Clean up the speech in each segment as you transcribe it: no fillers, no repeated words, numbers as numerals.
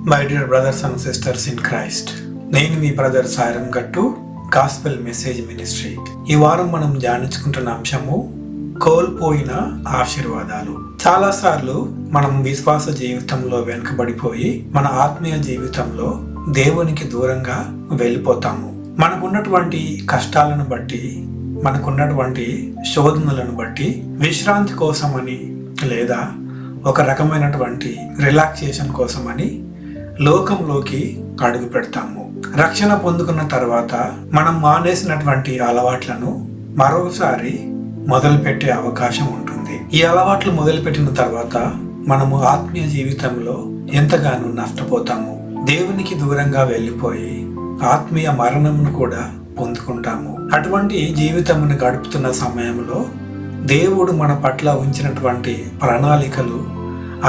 My dear brothers and sisters in Christ, నేను మీ brother Sairam గట్టు, gospel message ministry. ఈ వారం మనం ధ్యానించుకుంటున్న అంశము కోల్పోయిన ఆశీర్వాదాలు. చాలా సార్లు మనం విశ్వాస జీవితంలో వెనుకబడిపోయి మన ఆత్మీయ జీవితంలో దేవునికి దూరంగా వెళ్ళిపోతాము. మనకున్నటువంటి కష్టాలను బట్టి, మనకున్నటువంటి శోధనలను బట్టి విశ్రాంతి కోసమని లేదా ఒక రకమైనటువంటి రిలాక్సేషన్ కోసమని లోకంలోకి అడుగు పెడతాము. రక్షణ పొందుకున్న తర్వాత మనం మానేసినటువంటి అలవాట్లను మరోసారి మొదలుపెట్టే అవకాశం ఉంటుంది. ఈ అలవాట్లు మొదలుపెట్టిన తర్వాత మనము ఆత్మీయ జీవితంలో ఎంతగానో నష్టపోతాము. దేవునికి దూరంగా వెళ్ళిపోయి ఆత్మీయ మరణమును కూడా పొందుకుంటాము. అటువంటి జీవితమును గడుపుతున్న సమయంలో దేవుడు మన పట్ల ఉంచినటువంటి ప్రణాళికలు,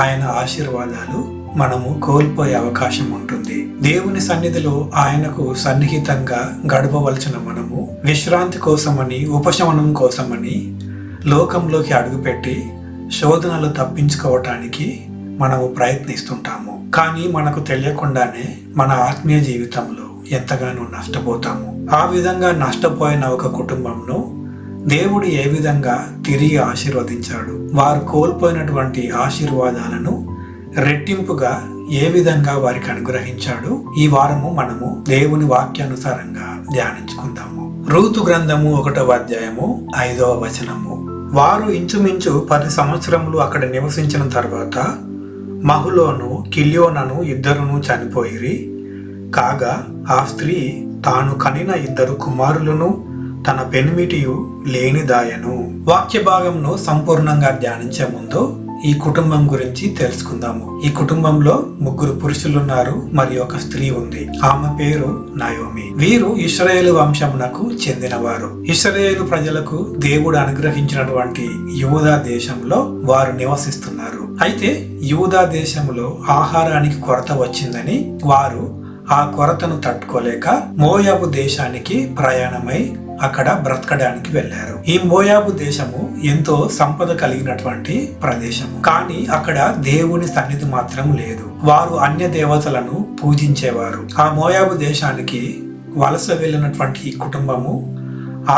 ఆయన ఆశీర్వాదాలు మనము కోల్పోయే అవకాశం ఉంటుంది. దేవుని సన్నిధిలో ఆయనకు సన్నిహితంగా గడపవలసిన మనము విశ్రాంతి కోసమని, ఉపశమనం కోసమని లోకంలోకి అడుగుపెట్టి శోధనలు తప్పించుకోవటానికి మనము ప్రయత్నిస్తుంటాము. కానీ మనకు తెలియకుండానే మన ఆత్మీయ జీవితంలో ఎంతగానో నష్టపోతాము. ఆ విధంగా నష్టపోయిన ఒక కుటుంబంను దేవుడు ఏ విధంగా తిరిగి ఆశీర్వదించాడు, వారు కోల్పోయినటువంటి ఆశీర్వాదాలను రెట్టింపుగా ఏ విధంగా వారికి అనుగ్రహించాడు, ఈ వారము మనము దేవుని వాక్యానుసారంగా ధ్యానించుకుందాము. రూతు గ్రంథము 1వ అధ్యాయము 5వ వచనము. వారు ఇంచుమించు 10 సంవత్సరములు అక్కడ నివసించిన తర్వాత మహులోను కిల్యోనను ఇద్దరును చనిపోయిరి. కాగా ఆ స్త్రీ తాను కనిన 2 కుమారులను తన పెనిమిటియు లేనిదాయను. వాక్య భాగంను సంపూర్ణంగా ధ్యానించే ముందు ఈ కుటుంబం గురించి తెలుసుకుందాము. ఈ కుటుంబంలో 3 పురుషులున్నారు, మరి ఒక స్త్రీ ఉంది. ఆమె పేరు నయోమి. వీరు ఇశ్రాయేలు వంశమునకు చెందినవారు. ఇశ్రాయేలు ప్రజలకు దేవుడు అనుగ్రహించినటువంటి యూదా దేశంలో వారు నివసిస్తున్నారు. అయితే యూదా దేశంలో ఆహారానికి కొరత వచ్చిందని వారు ఆ కొరతను తట్టుకోలేక మోయాబు దేశానికి ప్రయాణమై అక్కడ బ్రతకడానికి వెళ్లారు. ఈ మోయాబు దేశము ఎంతో సంపద కలిగినటువంటి ప్రదేశము. కానీ అక్కడ దేవుని సన్నిధి మాత్రం లేదు. వారు అన్య దేవతలను పూజించేవారు. ఆ మోయాబు దేశానికి వలస వెళ్ళినటువంటి ఈ కుటుంబము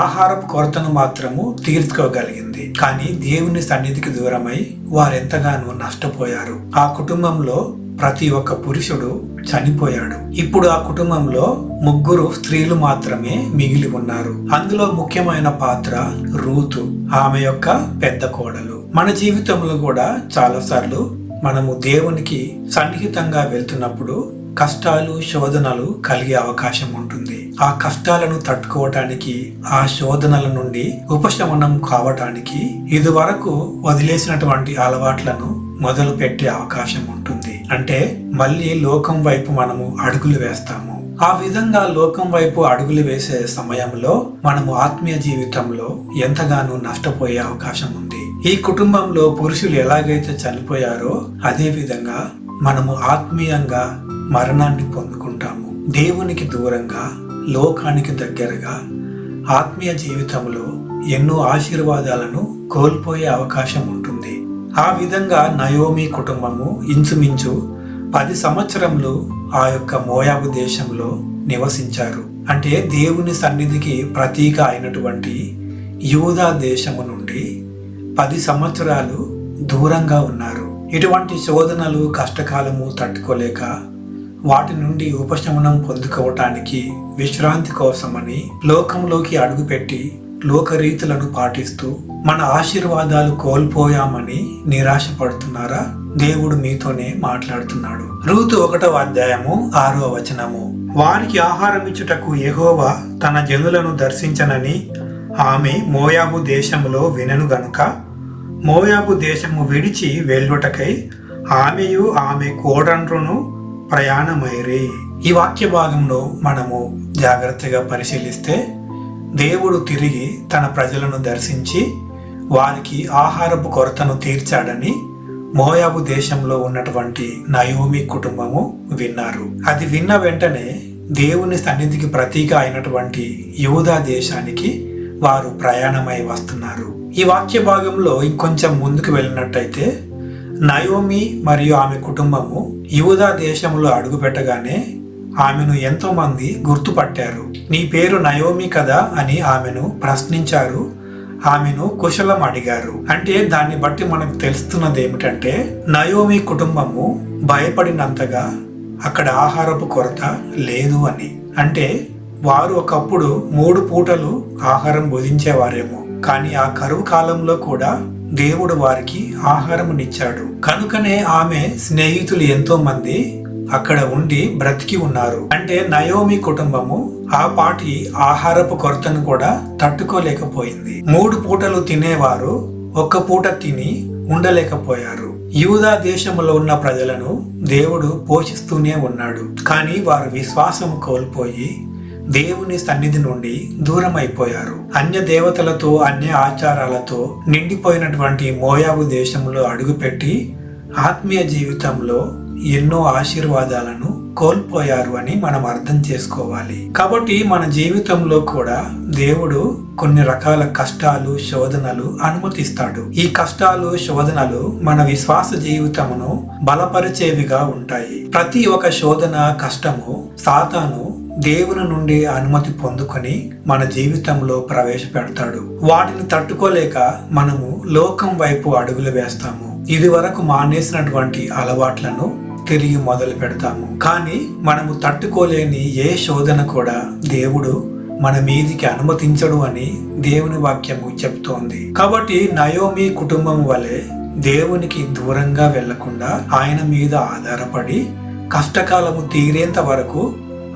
ఆహారపు కొరతను మాత్రము తీర్చుకోగలిగింది. కానీ దేవుని సన్నిధికి దూరమై వారెంతగానో నష్టపోయారు. ఆ కుటుంబంలో ప్రతి ఒక్క పురుషుడు చనిపోయాడు. ఇప్పుడు ఆ కుటుంబంలో 3 స్త్రీలు మాత్రమే మిగిలి ఉన్నారు. అందులో ముఖ్యమైన పాత్ర రూతు, ఆమె యొక్క పెద్ద కోడలు. మన జీవితంలో కూడా చాలాసార్లు మనము దేవునికి సన్నిహితంగా వెళ్తున్నప్పుడు కష్టాలు, శోధనలు కలిగే అవకాశం ఉంటుంది. ఆ కష్టాలను తట్టుకోవటానికి, ఆ శోధనల నుండి ఉపశమనం కావటానికి ఇదివరకు వదిలేసినటువంటి అలవాట్లను మొదలు పెట్టే అవకాశం ఉంటుంది. అంటే మళ్ళీ లోకం వైపు మనము అడుగులు వేస్తాము. ఆ విధంగా లోకం వైపు అడుగులు వేసే సమయంలో మనము ఆత్మీయ జీవితంలో ఎంతగానో నష్టపోయే అవకాశం ఉంది. ఈ కుటుంబంలో పురుషులు ఎలాగైతే చనిపోయారో అదే విధంగా మనము ఆత్మీయంగా మరణాన్ని పొందుకుంటాము. దేవునికి దూరంగా, లోకానికి దగ్గరగా ఆత్మీయ జీవితంలో ఎన్నో ఆశీర్వాదాలను కోల్పోయే అవకాశం ఉంటుంది. ఆ విధంగా నయోమి కుటుంబము ఇంచుమించు 10 సంవత్సరములు ఆ యొక్క మోయాబు దేశంలో నివసించారు. అంటే దేవుని సన్నిధికి ప్రతీక అయినటువంటి యూదా దేశము నుండి 10 సంవత్సరాలు దూరంగా ఉన్నారు. ఇటువంటి శోధనలు, కష్టకాలము తట్టుకోలేక వాటి నుండి ఉపశమనం పొందుకోవటానికి, విశ్రాంతి కోసమని లోకంలోకి అడుగుపెట్టి లోకరీతులను పాటిస్తూ మన ఆశీర్వాదాలు కోల్పోయామని నిరాశపడుతున్నారా? దేవుడు మీతోనే మాట్లాడుతున్నాడు. రూతు 1వ అధ్యాయము 6వ వచనము. వారికి ఆహారం ఇచ్చుటకు యెహోవా తన జనులను దర్శించనని ఆమె మోయాబు దేశములో వినెను గనుక మోయాబు దేశము విడిచి వెళ్ళుటకై ఆమెయు ఆమె కోడండ్రును ప్రయాణమైరి. ఈ వాక్య భాగంలో మనము జాగ్రత్తగా పరిశీలిస్తే దేవుడు తిరిగి తన ప్రజలను దర్శించి వారికి ఆహారపు కొరతను తీర్చాడని మోయాబు దేశంలో ఉన్నటువంటి నయోమి కుటుంబము విన్నారు. అది విన్న వెంటనే దేవుని సన్నిధికి ప్రతీక అయినటువంటి యూదా దేశానికి వారు ప్రయాణమై వస్తున్నారు. ఈ వాక్య భాగంలో ఇంకొంచెం ముందుకు వెళ్ళినట్టయితే నయోమి మరియు ఆమె కుటుంబము యూదా దేశంలో అడుగుపెట్టగానే ఆమెను ఎంతో మంది గుర్తుపట్టారు. నీ పేరు నయోమి కదా అని ఆమెను ప్రశ్నించారు, ఆమెను కుశలం అడిగారు. అంటే దాన్ని బట్టి మనకు తెలుస్తున్నది ఏమిటంటే, నయోమి కుటుంబము భయపడినంతగా అక్కడ ఆహారపు కొరత లేదు అని. అంటే వారు ఒకప్పుడు 3 పూటలు ఆహారం భుజించేవారేమో, కానీ ఆ కరువు కాలంలో కూడా దేవుడు వారికి ఆహారమునిచ్చాడు. కనుకనే ఆమె స్నేహితులు ఎంతో మంది అక్కడ ఉండి బ్రతికి ఉన్నారు. అంటే నయోమి కుటుంబము ఆ పాటి ఆహారపు కొరతను కూడా తట్టుకోలేకపోయింది. 3 పూటలు తినేవారు 1 పూట తిని ఉండలేకపోయారు. యూదా దేశంలో ఉన్న ప్రజలను దేవుడు పోషిస్తూనే ఉన్నాడు. కానీ వారు విశ్వాసం కోల్పోయి దేవుని సన్నిధి నుండి దూరం అయిపోయారు. అన్య దేవతలతో, అన్య ఆచారాలతో నిండిపోయినటువంటి మోయాబు దేశంలో అడుగుపెట్టి ఆత్మీయ జీవితంలో ఎన్నో ఆశీర్వాదాలను కోల్పోయారు అని మనం అర్థం చేసుకోవాలి. కాబట్టి మన జీవితంలో కూడా దేవుడు కొన్ని రకాల కష్టాలు, శోధనలు అనుమతిస్తాడు. ఈ కష్టాలు, శోధనలు మన విశ్వాస జీవితమును బలపరిచేవిగా ఉంటాయి. ప్రతి ఒక్క శోధన, కష్టము సాతాను దేవుని నుండి అనుమతి పొందుకొని మన జీవితంలో ప్రవేశపెడతాడు. వాటిని తట్టుకోలేక మనము లోకం వైపు అడుగులు వేస్తాము. ఇది వరకు మానేసినటువంటి అలవాట్లను తిరిగి మొదలు పెడతాము. కానీ మనము తట్టుకోలేని ఏ శోధన కూడా దేవుడు మన మీదికి అనుమతించడు అని దేవుని వాక్యము చెప్తోంది. కాబట్టి నయోమి కుటుంబం వలె దేవునికి దూరంగా వెళ్లకుండా ఆయన మీద ఆధారపడి కష్టకాలము తీరేంత వరకు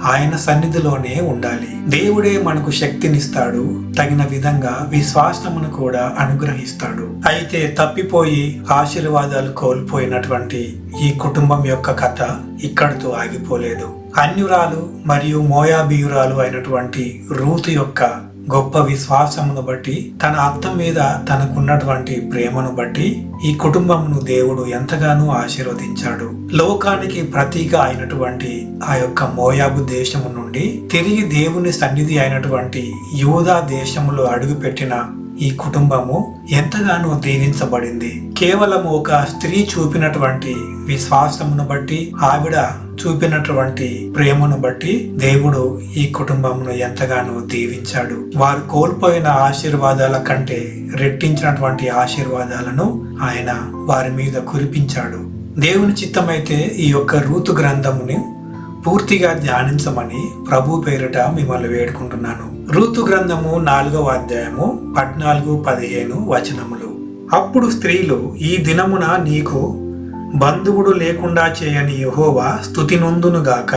ఆయన సన్నిధిలోనే ఉండాలి. దేవుడే మనకు శక్తినిస్తాడు, తగిన విధంగా విశ్వాసమును కూడా అనుగ్రహిస్తాడు. అయితే తప్పిపోయి ఆశీర్వాదాలు కోల్పోయినటువంటి ఈ కుటుంబం యొక్క కథ ఇక్కడితో ఆగిపోలేదు. అన్యురాలు మరియు మోయాబీయురాలు అయినటువంటి రూతు యొక్క గొప్ప విశ్వాసమును బట్టి, తన అత్త మీద తనకున్నటువంటి ప్రేమను బట్టి ఈ కుటుంబమును దేవుడు ఎంతగానో ఆశీర్వదించాడు. లోకానికి ప్రతీక అయినటువంటి ఆ యొక్క మోయాబు దేశము నుండి తిరిగి దేవుని సన్నిధి అయినటువంటి యూదా దేశములో అడుగుపెట్టిన ఈ కుటుంబము ఎంతగానో దీవించబడింది. కేవలం ఒక స్త్రీ చూపినటువంటి విశ్వాసమును బట్టి, ఆవిడ చూపినటువంటి ప్రేమను బట్టి దేవుడు ఈ కుటుంబమును ఎంతగానో దీవించాడు. వారు కోల్పోయిన ఆశీర్వాదాల కంటే రెట్టించినటువంటి ఆశీర్వాదాలను ఆయన వారి మీద కురిపించాడు. దేవుని చిత్తమైతే ఈ యొక్క రూతు గ్రంథముని పూర్తిగా ధ్యానించమని ప్రభు పేరిట మిమ్మల్ని వేడుకుంటున్నాను. రూతు గ్రంథము 4వ అధ్యాయము 14-15 వచనములు. అప్పుడు స్త్రీలు, ఈ దినమున నీకు బంధువుడు లేకుండా చేయని యెహోవా స్తుతి నొందునుగాక,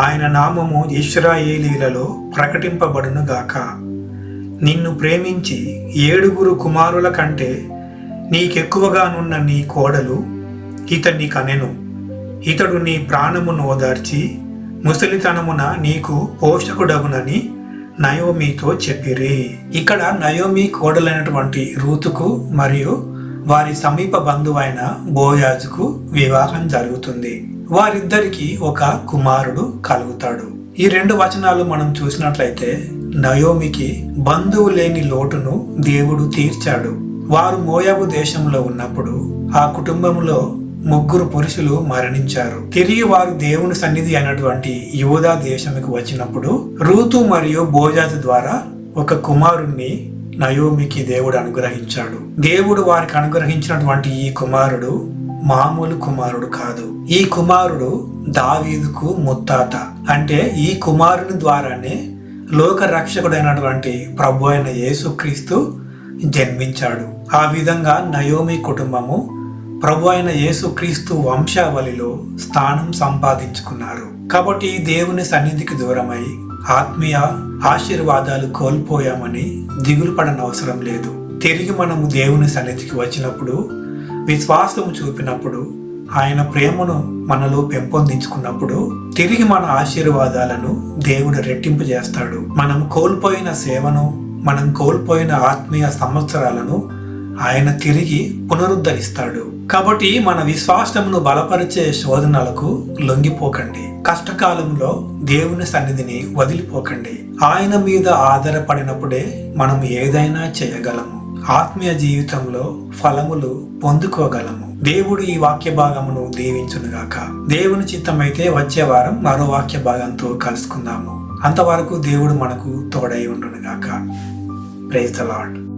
ఆయన నామము ఇశ్రాయేలీలలో ప్రకటింపబడునుగాక. నిన్ను ప్రేమించి 7 కుమారుల కంటే నీకెక్కువగానున్న నీ కోడలు ఇతన్ని కనెను. ఇతడు నీ ప్రాణమును ఓదార్చి ముసలితనమున నీకు పోషకుడగునని నయోమితో చెప్పిరి. ఇక్కడ నయోమి కోడలైనటువంటి రూతుకు మరియు వారి సమీప బంధువైన బోయాజుకు వివాహం జరుగుతుంది. వారిద్దరికి ఒక కుమారుడు కలుగుతాడు. ఈ 2 వచనాలు మనం చూసినట్లయితే నయోమికి బంధువు లేని లోటును దేవుడు తీర్చాడు. వారు మోయాబు దేశంలో ఉన్నప్పుడు ఆ కుటుంబంలో 3 పురుషులు మరణించారు. తిరిగి వారు దేవుని సన్నిధి అయినటువంటి యూదా దేశంకు వచ్చినప్పుడు రూతు మరియు బోయాజు ద్వారా ఒక కుమారుణ్ణి నయోమికి దేవుడు అనుగ్రహించాడు. దేవుడు వారికి అనుగ్రహించినటువంటి ఈ కుమారుడు మామూలు కుమారుడు కాదు. ఈ కుమారుడు దావీదుకు ముత్తాత. అంటే ఈ కుమారుని ద్వారానే లోక రక్షకుడైనటువంటి ప్రభు అయిన యేసుక్రీస్తు జన్మించాడు. ఆ విధంగా నయోమి కుటుంబము ప్రభు అయిన యేసుక్రీస్తు వంశావళిలో స్థానం సంపాదించుకున్నారు. కాబట్టి దేవుని సన్నిధికి దూరమై ఆత్మీయ ఆశీర్వాదాలు కోల్పోయామని దిగులు పడనవసరం లేదు. తిరిగి మనము దేవుని సన్నిధికి వచ్చినప్పుడు, విశ్వాసము చూపినప్పుడు, ఆయన ప్రేమను మనలో పెంపొందించుకున్నప్పుడు తిరిగి మన ఆశీర్వాదాలను దేవుడు రెట్టింపు చేస్తాడు. మనం కోల్పోయిన సేవను, మనం కోల్పోయిన ఆత్మీయ సంవత్సరాలను ఆయన తిరిగి పునరుద్ధరిస్తాడు. కాబట్టి మన విశ్వాసమును బలపరిచే శోధనలకు లొంగిపోకండి. కష్టకాలంలో దేవుని సన్నిధిని వదిలిపోకండి. ఆయన మీద ఆధారపడినప్పుడే మనం ఏదైనా చేయగలము. ఆత్మీయ జీవితంలో ఫలములు పొందుకోగలము. దేవుడు ఈ వాక్య భాగమును దీవించునుగాక. దేవుని చిత్తమైతే వచ్చే వారం మరో వాక్య భాగంతో కలుసుకుందాము. అంతవరకు దేవుడు మనకు తోడై ఉండునుగాక. Praise the lord.